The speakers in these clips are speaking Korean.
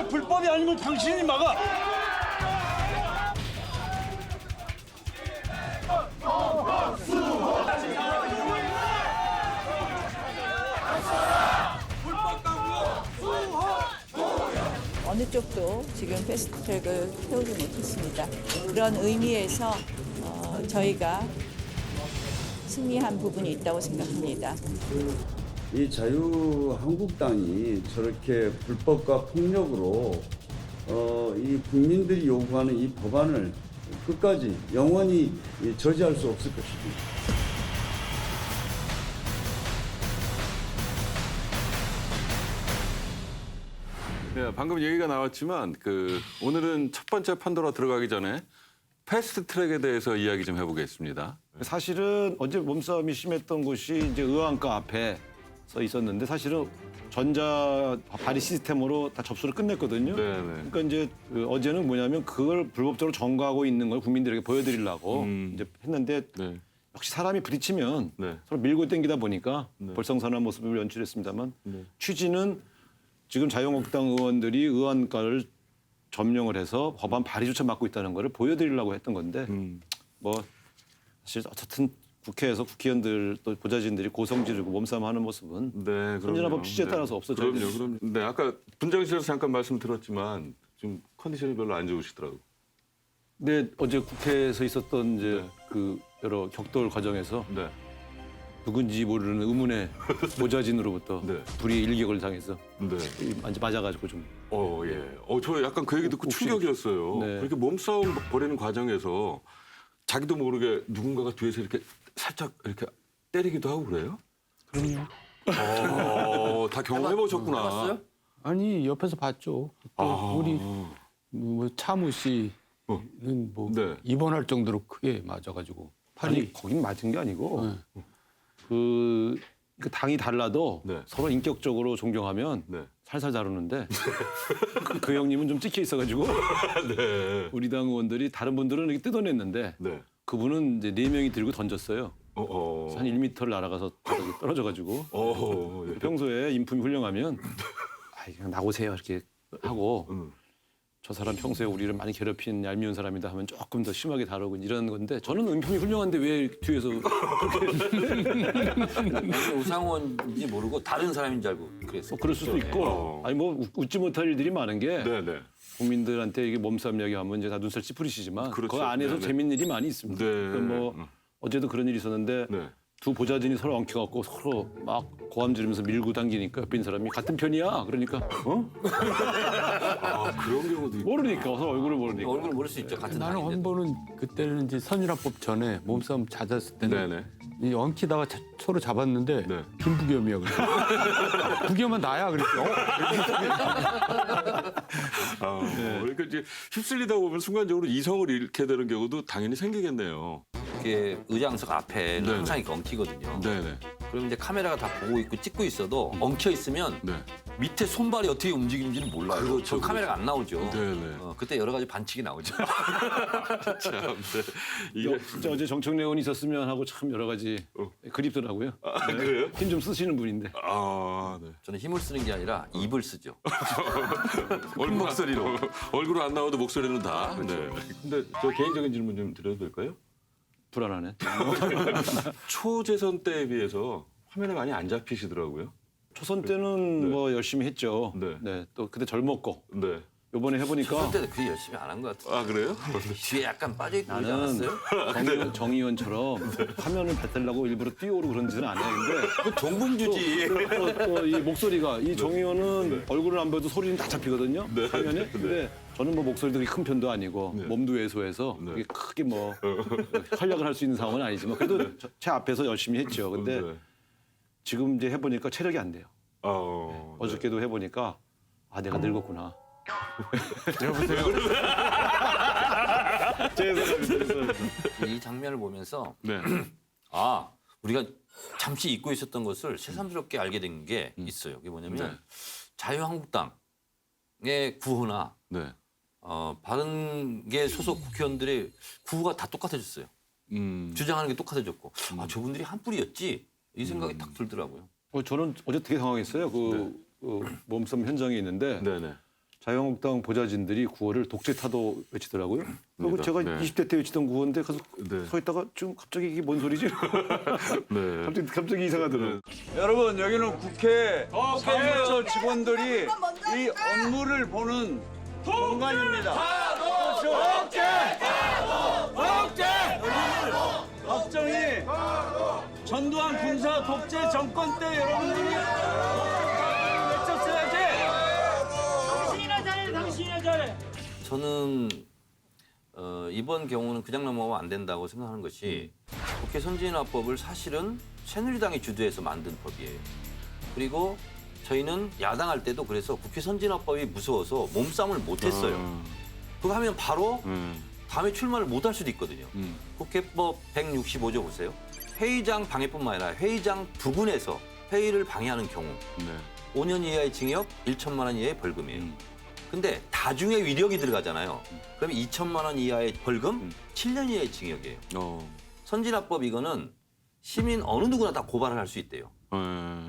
불법이 아니면 당신이 막아. 어느 쪽도 지금 패스트트랙을 세우지 못했습니다. 그런 의미에서 저희가 승리한 부분이 있다고 생각합니다. 이 자유한국당이 저렇게 불법과 폭력으로 이 국민들이 요구하는 이 법안을 끝까지 영원히 저지할 수 없을 것입니다. 네, 방금 얘기가 나왔지만 오늘은 첫 번째 판도라 들어가기 전에 패스트 트랙에 대해서 이야기 좀 해보겠습니다. 사실은 어제 몸싸움이 심했던 곳이 이제 의왕가 앞에 서 있었는데 사실은 전자 발의 시스템으로 다 접수를 끝냈거든요. 네네. 그러니까 이제 어제는 뭐냐면 그걸 불법적으로 점거하고 있는 걸 국민들에게 보여드리려고 이제 했는데 네. 역시 사람이 부딪히면 네. 서로 밀고 당기다 보니까 벌성선한 모습을 연출했습니다만 취지는 지금 자유한국당 의원들이 의원가를 점령을 해서 법안 발의조차 막고 있다는 걸 보여드리려고 했던 건데 뭐 사실 어쨌든 국회에서 국회의원들 또 보좌진들이 고성 지르고 몸싸움하는 모습은 네, 선진화법 취지에 따라서 없어져야 그럼요, 그럼요. 네, 아까 분장실에서 잠깐 말씀 들었지만 지금 컨디션이 별로 안 좋으시더라고요. 네, 어제 국회에서 있었던 이제 그 여러 격돌 과정에서 네. 누군지 모르는 의문의 보좌진으로부터 네. 불의의 일격을 당해서 네. 맞아가지고 좀 예. 저 약간 그 얘기 듣고 혹시- 충격이었어요. 네. 그렇게 몸싸움 벌이는 과정에서 자기도 모르게 누군가가 뒤에서 이렇게 살짝 이렇게 때리기도 하고 그래요? 그럼요. 다 경험해 보셨구나. 아니 옆에서 봤죠. 또 우리 뭐 차무 씨는 뭐 네. 입원할 정도로 크게 맞아가지고 팔이 아니 거긴 맞은 게 아니고 그 당이 달라도 네. 서로 인격적으로 존경하면 네. 살살 다루는데 그 형님은 좀 찍혀 있어가지고 네. 우리 당 의원들이 다른 분들은 이렇게 뜯어냈는데 네. 그분은 이제 4명이 들고 던졌어요. 한 1m를 날아가서 바닥에 떨어져가지고 예. 평소에 인품이 훌륭하면 그냥 나오세요 이렇게 하고 저 사람 평소에 우리를 많이 괴롭힌 얄미운 사람이다 하면 조금 더 심하게 다루고 이러는 건데 저는 인품이 훌륭한데 왜 뒤에서 우상원인지 모르고 다른 사람인 줄 알고 그랬어요. 그럴 수도 있고 아니 뭐 웃지 못할 일들이 많은 게 네네. 국민들한테 이게 몸싸움 이야기하면 이제 다 눈살 찌푸리시지만 그렇죠. 그 안에서 네네. 재밌는 일이 많이 있습니다. 네. 그러니까 뭐 어제도 그런 일이 있었는데 네. 두 보좌진이 서로 엉켜갖고 서로 막 고함 지르면서 밀고 당기니까 옆에 있는 사람이 같은 편이야. 그러니까 그런 경우도 있고. 모르니까 서로 얼굴을 모르니까. 얼굴 모를 수 있죠. 같은 나는 당인데. 한 번은 그때는 이제 선진화법 전에 몸싸움 잦았을 때는 네네. 이 엉키다가 서로 잡았는데 네. 김부겸이야 그래. 부겸은 나야 그랬어. 그러니까 이제 휩쓸리다 보면 순간적으로 이성을 잃게 되는 경우도 당연히 생기겠네요. 이게 의장석 앞에는 네네. 항상 이렇게 엉키거든요. 네네. 그럼 이제 카메라가 다 보고 있고 찍고 있어도 엉켜 있으면 네. 밑에 손발이 어떻게 움직이는지는 몰라요. 그렇죠, 카메라가 안 나오죠. 네네. 그때 여러 가지 반칙이 나오죠. 참, 네. 이게 진짜 어제 정청래 의원이 있었으면 하고 참 여러 가지 그립더라고요. 그래요? 힘 좀 쓰시는 분인데. 네. 저는 힘을 쓰는 게 아니라 입을 쓰죠. 얼굴 목소리로 얼굴은 안 나와도 목소리는 다. 네. 근데 저 개인적인 질문 좀 드려도 될까요? 불안하네. 초재선 때에 비해서 화면에 많이 안 잡히시더라고요. 초선 때는 뭐 열심히 했죠. 네. 네. 또 그때 젊었고 네. 이번에 해보니까 그때도 그리 열심히 안 한 것 같아요. 그래요? 뒤에 약간 빠져있고 그러지 나는 않았어요? 정 의원처럼 화면을 뱉으려고 일부러 뛰어오르고 그런 짓은 안 했는데 그 정봉주지. 또 이 목소리가 이 정 의원은 얼굴을 안 봐도 소리는 다 잡히거든요. 화면에. 근데 저는 뭐 목소리도 그렇게 큰 편도 아니고 몸도 왜소해서 그게 크게 뭐 활약을 할 수 있는 상황은 아니지만 그래도 제 앞에서 열심히 했죠. 근데 네. 지금 이제 해보니까 체력이 안 돼요. 네. 어저께도 해보니까 내가 늙었구나. 이 장면을 보면서 네. 우리가 잠시 잊고 있었던 것을 새삼스럽게 알게 된 게 있어요. 그게 뭐냐면 네. 자유한국당의 구호나 네. 바른게 소속 국회의원들의 구호가 다 똑같아졌어요. 주장하는 게 똑같아졌고 저분들이 한 뿌리였지 이 생각이 딱 들더라고요. 저는 어제 되게 당황했어요. 그 몸싸움 현장에 있는데 네네. 자유한국당 보좌진들이 구호를 독재 타도 외치더라고요. 그리고 그러니까, 제가 네. 20대 때 외치던 구호인데 가서 네. 서 있다가 지금 갑자기 이게 뭔 소리지? 네. 갑자기 이상하더라고요. 여러분 여기는 국회 사무처 직원들이 이 업무를 보는 공간입니다. 박정희 전두환 군사 독재 정권 때 여러분들이 외쳤어야지. 당신이나 잘해, 당신이나 잘해. 저는 이번 경우는 그냥 넘어가면 안 된다고 생각하는 것이 국회 선진화법을 사실은 새누리당이 주도해서 만든 법이에요. 그리고 저희는 야당할 때도 그래서 국회 선진화법이 무서워서 몸싸움을 못했어요. 그거 하면 바로 다음에 출마를 못할 수도 있거든요. 국회법 165조 보세요. 회의장 방해뿐만 아니라 회의장 부근에서 회의를 방해하는 경우 네. 5년 이하의 징역, 1천만 원 이하의 벌금이에요. 근데 다중의 위력이 들어가잖아요. 그러면 2천만 원 이하의 벌금, 7년 이하의 징역이에요. 선진화법 이거는 시민 어느 누구나 다 고발을 할 수 있대요.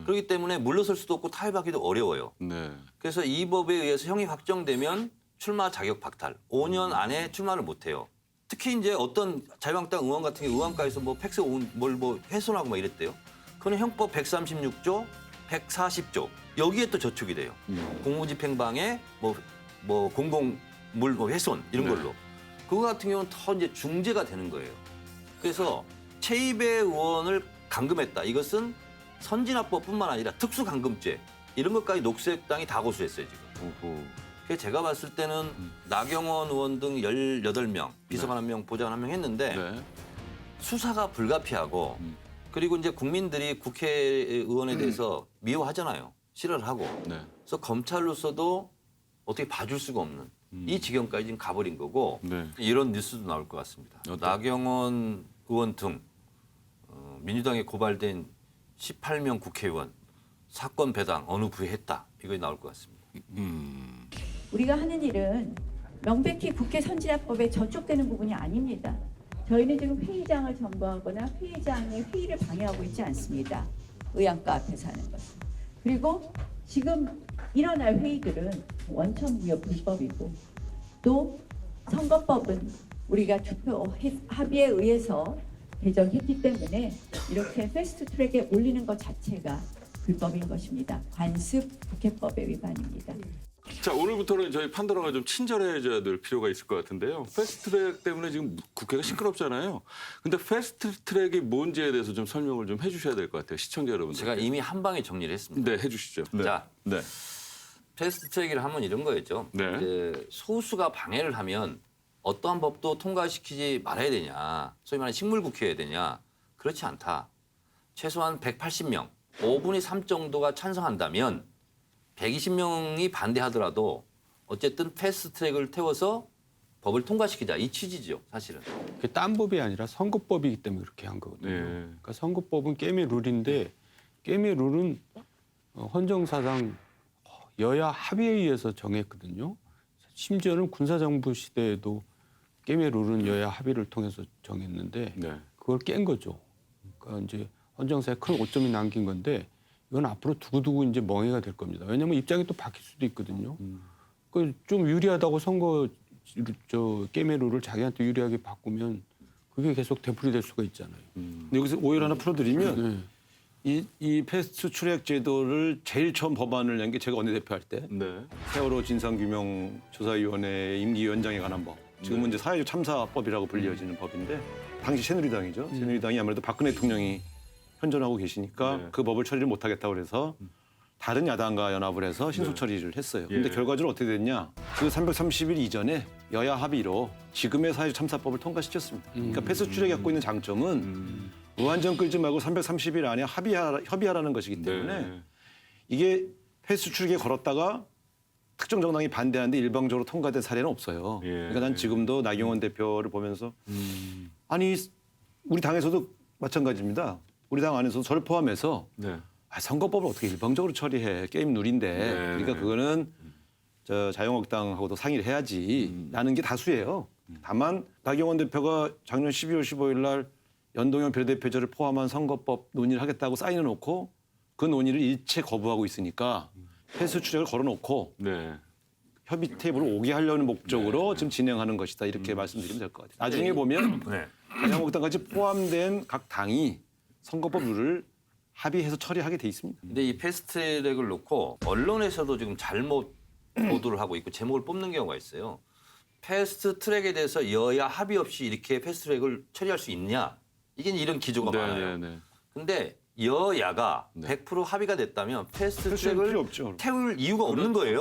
그렇기 때문에 물러설 수도 없고 타협하기도 어려워요. 네. 그래서 이 법에 의해서 형이 확정되면 출마 자격 박탈, 5년 안에 출마를 못 해요. 특히 이제 어떤 자유한국당 의원 같은 경우 의원가에서 뭐 팩스 뭐 훼손하고 막 이랬대요. 그거는 형법 136조, 140조 여기에 또 저촉이 돼요. 공무집행방해, 뭐 공공물 뭐 훼손 이런 네. 걸로. 그거 같은 경우는 더 이제 중재가 되는 거예요. 그래서 최입의 의원을 감금했다. 이것은 선진화법뿐만 아니라 특수감금죄 이런 것까지 녹색당이 다 고수했어요 지금. 그래서 제가 봤을 때는 나경원 의원 등 18명, 비서관 1명, 보좌관 1명 했는데 네. 수사가 불가피하고 그리고 이제 국민들이 국회의원에 대해서 미워하잖아요. 싫어를 하고. 네. 그래서 검찰로서도 어떻게 봐줄 수가 없는 이 지경까지 지금 가버린 거고 네. 이런 뉴스도 나올 것 같습니다. 나경원 의원 등 민주당에 고발된 18명 국회의원 사건 배당 어느 부에 했다. 이거 나올 것 같습니다. 우리가 하는 일은 명백히 국회 선진화법에 저촉되는 부분이 아닙니다. 저희는 지금 회의장을 점거하거나 회의장의 회의를 방해하고 있지 않습니다. 의안가 앞에서 하는 것은. 그리고 지금 일어날 회의들은 원천무효 불법이고 또 선거법은 우리가 투표 합의에 의해서 개정했기 때문에 이렇게 패스트트랙에 올리는 것 자체가 불법인 것입니다. 관습 국회법의 위반입니다. 자, 오늘부터는 저희 판도라가 좀 친절해져야 될 필요가 있을 것 같은데요. 패스트트랙 때문에 지금 국회가 시끄럽잖아요. 근데 패스트트랙이 뭔지에 대해서 좀 설명을 좀 해주셔야 될 것 같아요. 시청자 여러분들. 제가 이미 한 방에 정리를 했습니다. 네, 해주시죠. 네. 자, 네. 패스트트랙이라 하면 이런 거였죠. 네. 이제 소수가 방해를 하면 어떠한 법도 통과시키지 말아야 되냐. 소위 말하는 식물국회여야 되냐. 그렇지 않다. 최소한 180명, 5분의 3 정도가 찬성한다면 120명이 반대하더라도 어쨌든 패스트트랙을 태워서 법을 통과시키자. 이 취지죠, 사실은. 그게 딴 법이 아니라 선거법이기 때문에 그렇게 한 거거든요. 네. 그러니까 선거법은 게임의 룰인데 게임의 룰은 헌정사상 여야 합의에 의해서 정했거든요. 심지어는 군사정부 시대에도 게임의 룰은 여야 합의를 통해서 정했는데 네. 그걸 깬 거죠. 그러니까 이제 헌정사에 큰 오점이 남긴 건데 이건 앞으로 두고두고 이제 멍해가 될 겁니다. 왜냐하면 입장이 또 바뀔 수도 있거든요. 그 좀 유리하다고 선거 게임의 룰을 자기한테 유리하게 바꾸면 그게 계속 되풀이될 수가 있잖아요. 여기서 오해를 하나 풀어드리면 네. 이 패스트 트랙 제도를 제일 처음 법안을 낸 게 제가 원내대표할 때 네. 세월호 진상규명조사위원회 임기위원장에 관한 법. 지금은 이제 사회적 참사법이라고 불리어지는 법인데 당시 새누리당이죠. 새누리당이 아무래도 박근혜 대통령이 현존하고 계시니까 네. 그 법을 처리를 못하겠다고 그래서 다른 야당과 연합을 해서 신속 처리를 했어요. 근데 예. 결과적으로 어떻게 됐냐? 그 330일 이전에 여야 합의로 지금의 사회적 참사법을 통과시켰습니다. 그러니까 패스트 트랙이 갖고 있는 장점은 무한정 끌지 말고 330일 안에 협의하라는 것이기 때문에 네. 이게 패스트 트랙에 걸었다가 특정 정당이 반대하는데 일방적으로 통과된 사례는 없어요. 예. 그러니까 난 지금도 나경원 대표를 보면서 아니 우리 당에서도 마찬가지입니다. 우리 당 안에서도 저를 포함해서 네. 선거법을 어떻게 일방적으로 처리해. 게임 룰인데. 네. 그러니까 그거는 자유한국당하고도 상의를 해야지라는 게 다수예요. 다만 나경원 대표가 작년 12월 15일 날 연동형 비례대표제를 포함한 선거법 논의를 하겠다고 사인해놓고 그 논의를 일체 거부하고 있으니까 패스트 트랙을 걸어놓고 네. 협의 테이블을 오게 하려는 목적으로 지금 진행하는 것이다 이렇게 말씀드리면 될 것 같아요. 나중에 보면 네. 자유한국당까지 포함된 각 당이 선거법 룰을 합의해서 처리하게 돼 있습니다. 근데 이 패스트트랙을 놓고 언론에서도 지금 잘못 보도를 하고 있고 제목을 뽑는 경우가 있어요. 패스트트랙에 대해서 여야 합의 없이 이렇게 패스트트랙을 처리할 수 있냐? 이게 이런 기조가 많아요. 네. 근데 여야가 100% 합의가 됐다면 필요 패스트트랙을 없죠. 태울 이유가 없는 거예요.